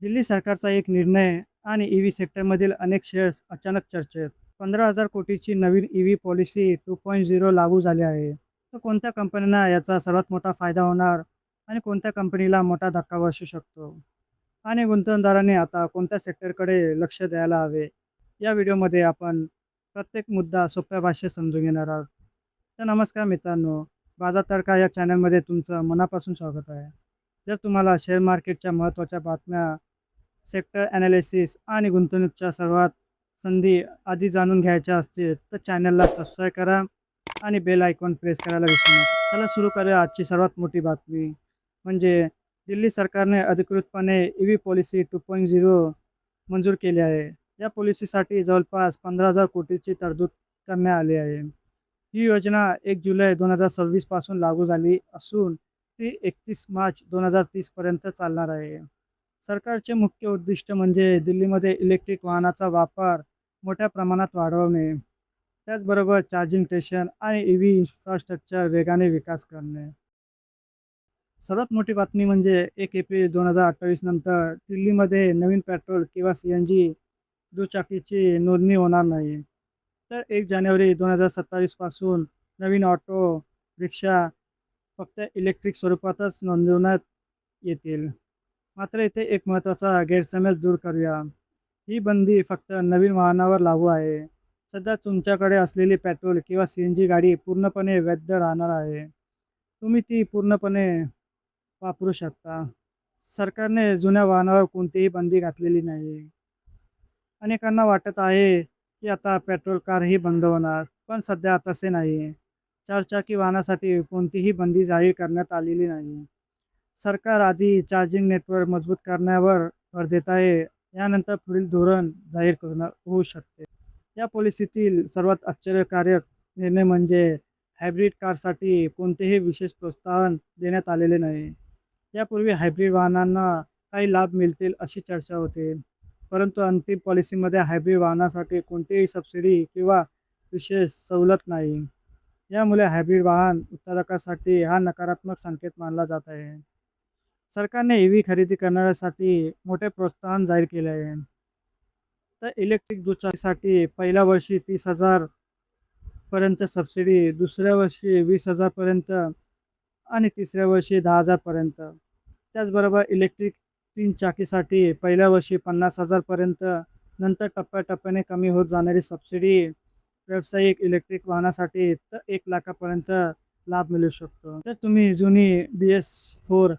दिल्ली सरकारचा एक निर्णय आणि ईव्ही सेक्टरमधील अनेक शेअर्स अचानक चर्चेत. 15,000 कोटीची नवीन ईव्ही पॉलिसी 2.0 लागू झाली आहे. तर कोणत्या कंपन्यांना याचा सर्वात मोठा फायदा होणार आणि कोणत्या कंपनीला मोठा धक्का बसू शकतो? आणि गुंतवणूकदारांनी आता कोणत्या सेक्टरकडे लक्ष द्यायला हवे? या व्हिडिओमध्ये आपण प्रत्येक मुद्दा सोप्या भाषेत समजून घेणार आहोत. तर नमस्कार मित्रांनो, बाजार तडका या चॅनलमध्ये तुमचं मनापासून स्वागत आहे. जर तुम्हाला शेअर मार्केटच्या महत्त्वाच्या बातम्या, सेक्टर ॲनालिसिस आणि गुंतवणूकीच्या सर्वात संधी आधी जाणून घ्यायच्या असतील तर चॅनलला सबस्क्राईब करा आणि बेल आयकॉन प्रेस करायला विसरू नका. चला सुरू करूया आजची सर्वात मोठी बातमी. म्हणजे दिल्ली सरकारने अधिकृतपणे ईव्ही पॉलिसी 2.0 मंजूर केली आहे. या पॉलिसीसाठी जवळपास 15,000 कोटीची तरतूद करण्यात आली आहे. ही योजना 1 जुलै 2026 पासून लागू झाली असून ती 31 मार्च 2030 पर्यंत चालणार आहे. सरकारचे मुख्य उद्दिष्ट म्हणजे दिल्लीमध्ये इलेक्ट्रिक वाहनाचा वापर मोठ्या प्रमाणात वाढवणे, त्याचबरोबर चार्जिंग स्टेशन आणि ईव्ही इन्फ्रास्ट्रक्चर वेगाने विकास करणे. सर्वात मोठी बातमी म्हणजे 1 एप्रिल 2028 नंतर दिल्लीमध्ये नवीन पेट्रोल किंवा CNG दुचाकीची नोंदणी होणार नाही. तर 1 जानेवारी 2027 पासून नवीन ऑटो रिक्षा फक्त इलेक्ट्रिक स्वरूपातच नोंदवण्यात येतील. मात्र इथे एक महत्त्वाचा गैरसमज दूर करूया. ही बंदी फक्त नवीन वाहनावर लागू आहे. सध्या तुमच्याकडे असलेली पेट्रोल किंवा CNG गाडी पूर्णपणे वैध राहणार आहे. तुम्ही ती पूर्णपणे वापरू शकता. सरकारने जुन्या वाहनावर कोणतीही बंदी घातलेली नाही. अनेकांना वाटत आहे की आता पेट्रोल कारही बंद होणार, पण सध्या तसे नाही. चारचाकी वाहनासाठी कोणतीही बंदी जाहीर करण्यात आलेली नाही. सरकार आधी चार्जिंग नेटवर्क मजबूत करण्यावर भर देत आहे. यानंतर पुढील धोरण जाहीर करणं होऊ शकते. या पॉलिसीतील सर्वात आश्चर्यकारक निर्णय म्हणजे हायब्रिड कारसाठी कोणतेही विशेष प्रोत्साहन देण्यात आलेले नाही. यापूर्वी हायब्रिड वाहनांना काही लाभ मिळतील अशी चर्चा होती, परंतु अंतिम पॉलिसीमध्ये हायब्रिड वाहनासाठी कोणतीही सबसिडी किंवा विशेष सवलत नाही. यामुळे हायब्रिड वाहन उत्पादकासाठी हा नकारात्मक संकेत मानला जात आहे. सरकारने ईव्ही खरेदी करणाऱ्यांसाठी मोठे प्रोत्साहन जाहीर केले आहे. तर इलेक्ट्रिक दुचाकीसाठी पहिल्या वर्षी 30,000 पर्यंत सबसिडी, दुसऱ्या वर्षी 20,000 पर्यंत आणि तिसऱ्या वर्षी 10,000 पर्यंत. त्याचबरोबर इलेक्ट्रिक 3 चाकीसाठी पहिल्या वर्षी 50,000 पर्यंत, नंतर टप्प्याटप्प्याने कमी होत जाणारी सबसिडी. व्यावसायिक इलेक्ट्रिक वाहनासाठी तर 1,00,000 पर्यंत लाभ मिळू शकतो. तर तुम्ही जुनी BS4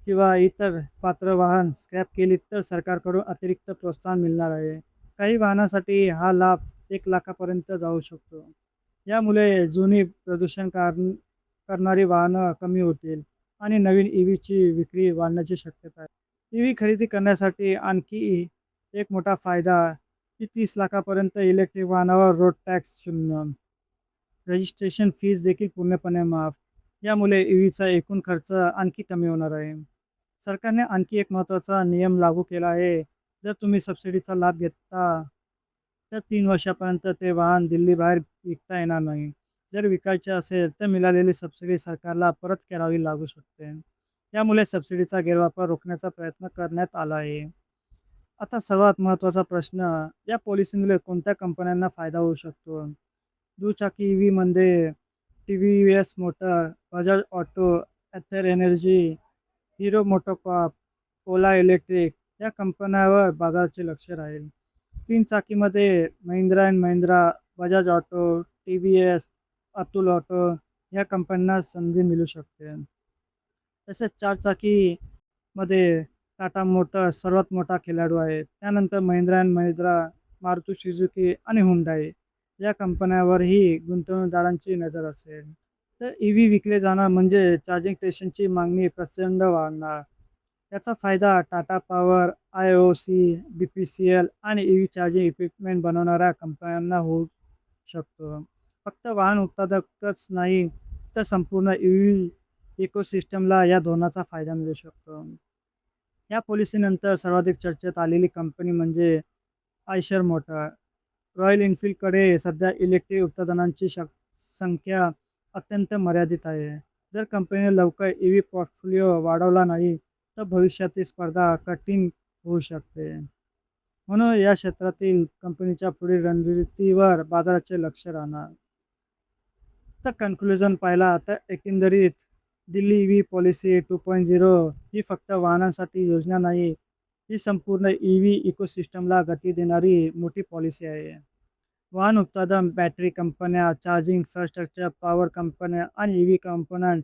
किंवा इतर पात्र वाहन स्क्रॅप केलीत तर सरकारकडून अतिरिक्त प्रोत्साहन मिळणार आहे. काही वाहनासाठी हा लाभ 1,00,000 पर्यंत जाऊ शकतो. यामुळे जुनी प्रदूषण करणारी वाहनं कमी होतील आणि नवीन ईव्हीची विक्री वाढण्याची शक्यता आहे. ईव्ही खरेदी करण्यासाठी आणखी एक मोठा फायदा की 30,00,000पर्यंत इलेक्ट्रिक वाहनावर रोड टॅक्स शून्य. रजिस्ट्रेशन फीज देखील पूर्णपणे माफ. यामुळे ईव्हीचा एकूण खर्च आणखी कमी होणार आहे. सरकारने आणखी एक महत्त्वाचा नियम लागू केला आहे. जर तुम्ही सबसिडीचा लाभ घेता तर 3 वर्षापर्यंत ते वाहन दिल्लीबाहेर विकता येणार नाही. जर विकायचे असेल तर मिळालेली सबसिडी सरकारला परत करावी लागू शकते. यामुळे सबसिडीचा गैरवापर रोखण्याचा प्रयत्न करण्यात आला आहे. आता सर्वात महत्त्वाचा प्रश्न, या पॉलिसीमुळे कोणत्या कंपन्यांना फायदा होऊ शकतो? दुचाकी ईव्हीमध्ये TVS motor, Bajaj auto, Ather energy, Hero MotoCorp, Ola electric या कंपन्यांवर बाजाराचे लक्ष राहील. 3 चाकीमध्ये Mahindra and Mahindra, Bajaj auto, TVS, Atul auto या कंपन्यांना संधी मिळू शकते. तसेच 4 चाकीमध्ये टाटा मोटर्स सर्वात मोठा खेळाडू आहे. त्यानंतर महिंद्रा अँड महिंद्रा, मारुती सुझुकी आणि हुंडाई या कंपन्यांवरही गुंतवणूकदारांची नजर असेल. तर ईव्ही विकले जाणार म्हणजे चार्जिंग स्टेशनची मागणी प्रचंड वाढणार. याचा फायदा टाटा पॉवर, IOC, BPCL आणि ईव्ही चार्जिंग इक्विपमेंट बनवणाऱ्या कंपन्यांना होऊ शकतो. फक्त वाहन उत्पादकच नाही तर संपूर्ण ईव्ही इकोसिस्टमला या धोरणाचा फायदा मिळू शकतो. या पॉलिसीनंतर सर्वाधिक चर्चेत आलेली कंपनी म्हणजे आयशर मोटर. रॉयल एनफील्डकडे सध्या इलेक्ट्रिक उत्पादनांची संख्या अत्यंत मर्यादित आहे. जर कंपनीने लवकर ईव्ही पोर्टफोलिओ वाढवला नाही तर भविष्यातील स्पर्धा कठीण होऊ शकते. म्हणून या क्षेत्रातील कंपनीच्या पुढील रणनीतीवर बाजाराचे लक्ष राहणार. तर कन्क्लुजन पाहिला तर एकंदरीत दिल्ली ई-व्ही पॉलिसी 2.0 ही फक्त वाहनांसाठी योजना नाही, ही संपूर्ण ई-व्ही इकोसिस्टमला गती देणारी मोठी पॉलिसी आहे. वाहन उत्पादन, बॅटरी कंपन्या, चार्जिंग इन्फ्रास्ट्रक्चर, पॉवर कंपन्या आणि ई-व्ही कंपोनंट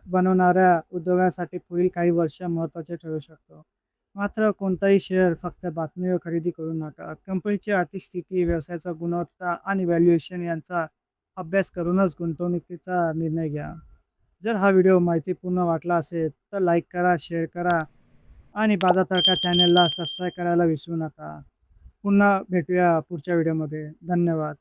बनवणाऱ्या उद्योगांसाठी पुढील काही वर्ष महत्त्वाचे ठरू शकतो. मात्र कोणताही शेअर फक्त बातमीवर खरेदी करू नका. कंपनीची आर्थिक स्थिती, व्यवसायाचा गुणवत्ता आणि व्हॅल्युएशन यांचा अभ्यास करूनच गुंतवणुकीचा निर्णय घ्या. जर हा व्हिडिओ माहितीपूर्ण वाटला असेल तर लाईक करा, शेअर करा आणि बाजार तडका चॅनलला सबस्क्राईब करायला विसरू नका. पुन्हा भेटूया पुढच्या व्हिडिओमध्ये. धन्यवाद.